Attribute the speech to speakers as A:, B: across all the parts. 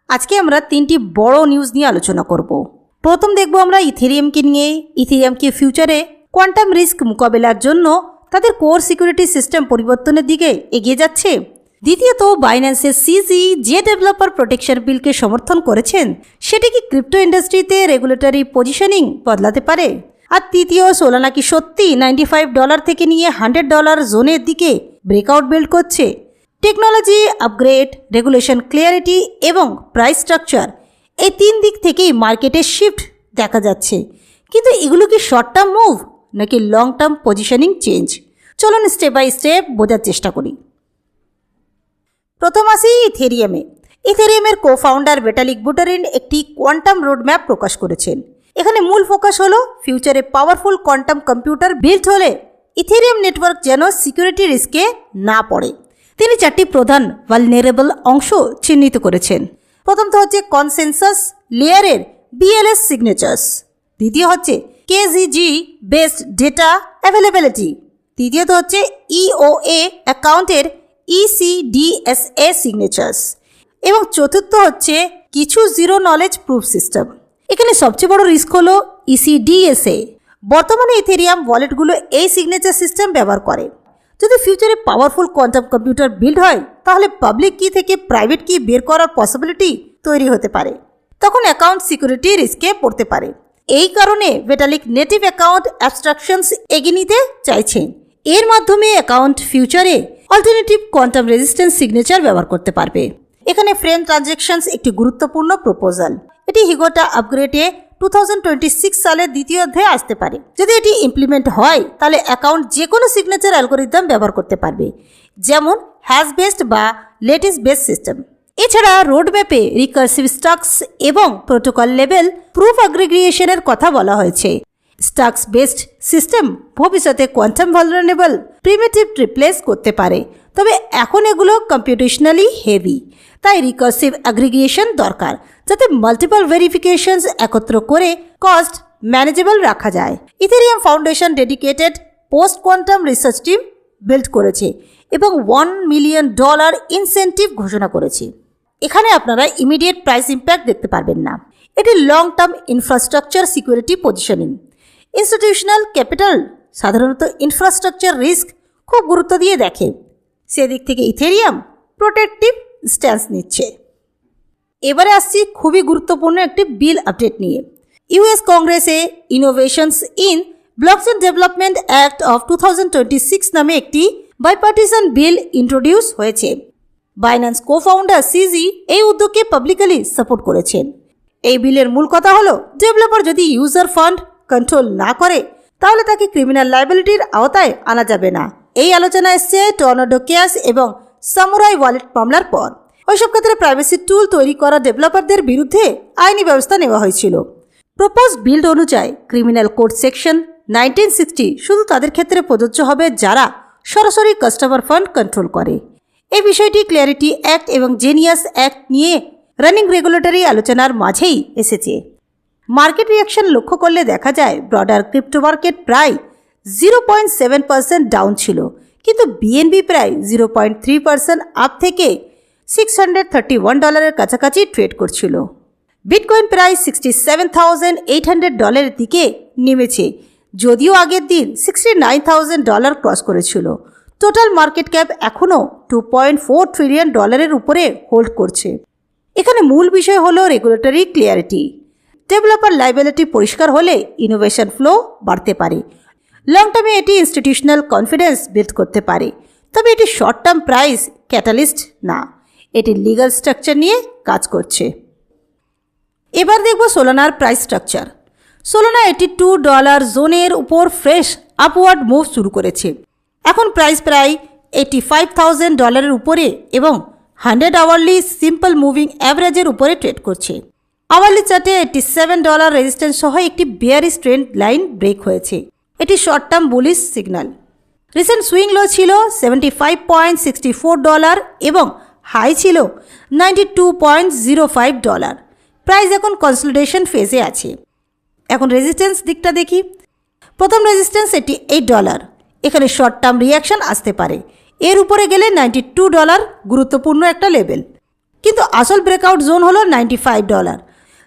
A: আজকে আমরা তিনটি বড় নিউজ নিয়ে আলোচনা করব। প্রথম দেখব আমরা ইথেরিয়ামকে নিয়ে। ইথেরিয়ামকে ফিউচারে কোয়ান্টাম রিস্ক মোকাবেলার জন্য তাদের কোর সিকিউরিটি সিস্টেম পরিবর্তনের দিকে এগিয়ে যাচ্ছে। দ্বিতীয়ত, বাইন্যান্সের সিজি যে ডেভেলপার প্রোটেকশন বিলকে সমর্থন করেছেন সেটি কি ক্রিপ্টো ইন্ডাস্ট্রিতে রেগুলেটরি পজিশনিং বদলাতে পারে? আর তৃতীয়, সোলানা কি সত্যি $95 থেকে নিয়ে $100 জোনের দিকে ব্রেকআউট বিল্ড করছে? টেকনোলজি আপগ্রেড, রেগুলেশন ক্লিয়ারিটি এবং প্রাইস স্ট্রাকচার, এই তিন দিক থেকেই মার্কেটে শিফট দেখা যাচ্ছে। কিন্তু এগুলো কি শর্ট টার্ম মুভ নাকি লং টার্ম পজিশনিং চেঞ্জ? চলুন স্টেপ বাই স্টেপ বোঝার চেষ্টা করি। প্রথম আসি ইথেরিয়ামে। ইথেরিয়ামের কো-ফাউন্ডার ভিটালিক বুটেরিন একটি কোয়ান্টাম রোডম্যাপ প্রকাশ করেছেন। এখানে মূল ফোকাস হলো ফিউচারে পাওয়ারফুল কোয়ান্টাম কম্পিউটার বিল্ড হলে ইথেরিয়াম নেটওয়ার্ক যেন সিকিউরিটি রিস্কে না পড়ে। তিনি চারটি প্রধান ভালনারেবল অংশ চিহ্নিত করেছেন। প্রথমত হচ্ছে কনসেনসাস লেয়ারের বিএলএস সিগনেচার্স, দ্বিতীয় হচ্ছে কেজিজি বেসড ডেটা অ্যাভেলেবিলিটি, তৃতীয়ত হচ্ছে ইওএ অ্যাকাউন্টের ইসিডিএসএ সিগনেচার্স এবং চতুর্থ হচ্ছে কিছু জিরো নলেজ প্রুফ সিস্টেম। এখানে সবচেয়ে বড় রিস্ক হলো ইসিডিএসএ। বর্তমানে ইথেরিয়াম ওয়ালেটগুলো এই সিগনেচার সিস্টেম ব্যবহার করে। যদি ফিউচারে পাওয়ারফুল কোয়ান্টাম কম্পিউটার বিল্ড হয় তাহলে পাবলিক কি থেকে প্রাইভেট কি বের করার পসিবিলিটি তৈরি হতে পারে। তখন অ্যাকাউন্ট সিকিউরিটি রিস্কে পড়তে পারে। এই কারণে ভিটালিক নেটিভ অ্যাকাউন্ট অ্যাবস্ট্রাকশনস এগিয়ে নিতে চাইছেন। এর মাধ্যমে অ্যাকাউন্ট ফিউচারে অল্টারনেটিভ কোয়ান্টাম রেজিস্ট্যান্স সিগনেচার ব্যবহার করতে পারবে। এখানে ফ্রেম ট্রানজ্যাকশনস একটি গুরুত্বপূর্ণ প্রপোজাল। এটি হিগোটা আপগ্রেডে 2026 সালের দ্বিতীয় অধ্যায়ে আসতে পারে। যদি এটি ইমপ্লিমেন্ট হয় তাহলে অ্যাকাউন্ট যে কোনো সিগনেচার অ্যালগোরিদম ব্যবহার করতে পারবে, যেমন হ্যাশ বেসড বা লেটিস বেসড সিস্টেম। এছাড়া রোডম্যাপে রিকার্সিভ স্টাক্স এবং প্রোটোকল লেভেল প্রুফ অ্যাগ্রিগেশনের কথা বলা হয়েছে। স্টাক্স বেসড সিস্টেম ভবিষ্যতে কোয়ান্টাম ভালনারেবল প্রিমিটিভ রিপ্লেস করতে পারে, তবে এখন এগুলো কম্পিউটেশনালি হেভি। তাই রিকার্সিভ অ্যাগ্রিগেশন দরকার, যাতে মাল্টিপল ভেরিফিকেশনস একত্র করে কস্ট ম্যানেজেবল রাখা যায়। Ethereum foundation dedicated post quantum research team build করেছে এবং $1 মিলিয়ন ইনসেন্টিভ ঘোষণা করেছে। এখানে আপনারা ইমিডিয়েট প্রাইস ইম্প্যাক্ট দেখতে পারবেন না। এটি long term infrastructure security positioning. Institutional capital সাধারণত ইনফ্রাস্ট্রাকচার রিস্ক খুব গুরুত্ব দিয়ে দেখে, সেদিক থেকে ইথেরিয়াম প্রোটেক্টিভ স্ট্যান্স নিচ্ছে। এবারে আসছি খুবই গুরুত্বপূর্ণ একটি বিল আপডেট নিয়ে। ইউএস কংগ্রেসে innovations in blockchain development act of 2026 নামে একটি বাইপার্টিসান বিল ইন্ট্রোডিউস হয়েছে। বাইন্যান্স কো-ফাউন্ডার সিজি এই উদ্যোগকে পাবলিকলি সাপোর্ট করেছেন। এই বিলের মূল কথা হলো, ডেভেলপার যদি ইউজার ফান্ড কন্ট্রোল না করে তাহলে তাকে ক্রিমিনাল লায়াবিলিটির আওতায় আনা যাবে না। এই আলোচনা এসছে টর্নাডো ক্যাশ এবং সামুরাই ওয়ালেট মামলার পর। ওইসব ক্ষেত্রে প্রাইভেসি টুল তৈরি করা ডেভেলপারদের বিরুদ্ধে আইনি ব্যবস্থা নেওয়া হয়েছিল। প্রপোজ বিল্ড অনুযায়ী ক্রিমিনাল কোড সেকশন 1960 শুধু তাদের ক্ষেত্রে প্রযোজ্য হবে যারা সরাসরি কাস্টমার ফান্ড কন্ট্রোল করে। এই বিষয়টি ক্লিয়ারিটি অ্যাক্ট এবং জেনিয়াস অ্যাক্ট নিয়ে রানিং রেগুলেটরি আলোচনার মাঝেই এসেছে। মার্কেট রিয়াকশন লক্ষ্য করলে দেখা যায় ব্রডার ক্রিপ্টো মার্কেট প্রায় 0.7% ডাউন ছিল, কিন্তু বিএনবি প্রায় 0.3% আপ থেকে $631 কাছাকাছি ট্রেড করছিল। বিটকয়েন প্রায় $67,800 দিকে নেমেছে, যদিও আগের দিন $69,000 ক্রস করেছিল। টোটাল মার্কেট ক্যাপ এখনও $2.4 ট্রিলিয়ন উপরে হোল্ড করছে। এখানে মূল বিষয় হলো রেগুলেটরি ক্লিয়ারিটি। ডেভেলপার লায়াবিলিটি পরিষ্কার হলে ইনোভেশন ফ্লো বাড়তে পারে। লং টার্মে এটি ইনস্টিটিউশনাল কনফিডেন্স বিল্ড করতে পারে, তবে এটি শর্ট টার্ম প্রাইস ক্যাটালিস্ট না, এটি লিগাল স্ট্রাকচার নিয়ে কাজ করছে। এবার দেখব সোলানার প্রাইস স্ট্রাকচার। সোলানা $82 জোনের উপর ফ্রেশ আপওয়ার্ড মুভ শুরু করেছে। এখন প্রাইস প্রায় $85,000 উপরে এবং 100 আওয়ারলি সিম্পল মুভিং অ্যাভারেজের উপরে ট্রেড করছে। আওয়ারলি চার্টে $87 রেজিস্ট্যান্স সহ একটি বেয়ারিশ ট্রেন্ড লাইন ব্রেক হয়েছে। এটি short term bullish signal. Recent swing লো ছিল $75.64 এবং হাই ছিল $92.05। প্রাইস এখন কনসলিডেশন ফেজে আছে। এখন রেজিস্ট্যান্স দিকটা দেখি। প্রথম রেজিস্ট্যান্স এটি $8। এখানে শর্ট টার্ম রিয়াকশন আসতে পারে। এর উপরে গেলে $92 গুরুত্বপূর্ণ একটা লেভেল। কিন্তু আসল ব্রেকআউট জোন হলো $95।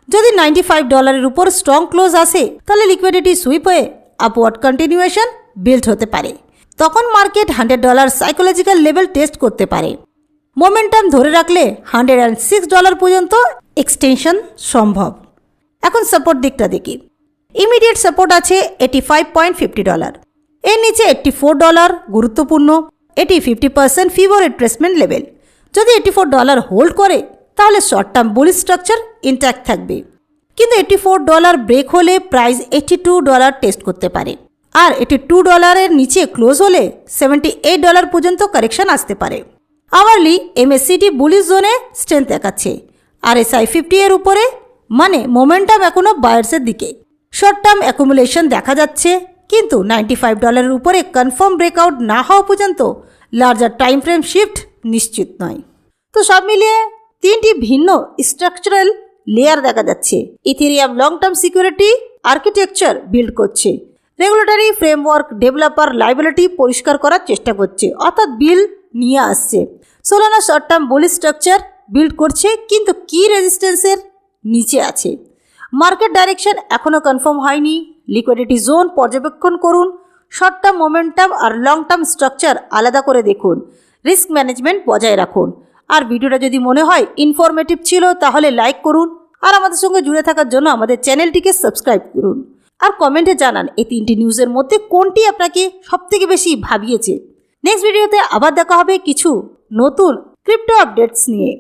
A: যদি $95 উপর স্ট্রং ক্লোজ আসে তাহলে লিকুইডিটি সুইপ হয়ে আপওয়ার্ড কন্টিনিউয়েশন বিল্ড হতে পারে। তখন মার্কেট $100 সাইকোলজিক্যাল লেভেল টেস্ট করতে পারে। মোমেন্টাম ধরে রাখলে $106 পর্যন্ত এক্সটেনশন সম্ভব। এখন সাপোর্ট দিকটা দেখি। ইমিডিয়েট সাপোর্ট আছে $85.50। এর নিচে $84 গুরুত্বপূর্ণ। এটি 50% ফিবো রিট্রেসমেন্ট লেভেল। যদি $84 হোল্ড করে তাহলে short term bullish structure intact থাকবে, কিন্তু $84 ব্রেক হলে প্রাইস $82 টেস্ট করতে পারে। আর $82 নিচে ক্লোজ হলে $78 পর্যন্ত কারেকশন আসতে পারে। আওয়ারলি MACD বুলিশ জোনে স্ট্রেংথ দেখাচ্ছে, RSI 50 এর উপরে, মানে মোমেন্টাম এখনো বায়ার্সের দিকে। শর্ট টার্ম অ্যাকুমুলেশন দেখা যাচ্ছে, কিন্তু $95 উপরে কনফার্ম ব্রেকআউট না হওয়া পর্যন্ত লার্জার টাইম ফ্রেম শিফট নিশ্চিত নয়। তো সব মিলিয়ে তিনটি ভিন্ন স্ট্রাকচারাল লেয়ার দেখা যাচ্ছে। Ethereum long term security architecture build করছে, রেগুলেটরি ফ্রেমওয়ার্ক ডেভেলপার লাইবিলিটি পরিষ্কার করার চেষ্টা করছে, অর্থাৎ বিল নিয়ে আসছে। Solana short term bullish structure build করছে, কিন্তু কি রেজিস্ট্যান্সের নিচে আছে। মার্কেট ডাইরেকশন এখনও কনফার্ম হয়নি। লিকুইডিটি জোন পর্যবেক্ষণ করুন। শর্ট টার্ম মোমেন্টাম আর লং টার্ম স্ট্রাকচার আলাদা করে দেখুন। রিস্ক ম্যানেজমেন্ট বজায় রাখুন। আর ভিডিওটা যদি মনে হয় ইনফরমেটিভ ছিল তাহলে লাইক করুন, আর আমাদের সঙ্গে জুড়ে থাকার জন্য আমাদের চ্যানেলটিকে সাবস্ক্রাইব করুন। আর কমেন্টে জানান এই তিনটি নিউজের মধ্যে কোনটি আপনাকে সবথেকে বেশি ভাবিয়েছে। নেক্সট ভিডিওতে আবার দেখা হবে কিছু নতুন ক্রিপ্টো আপডেটস নিয়ে।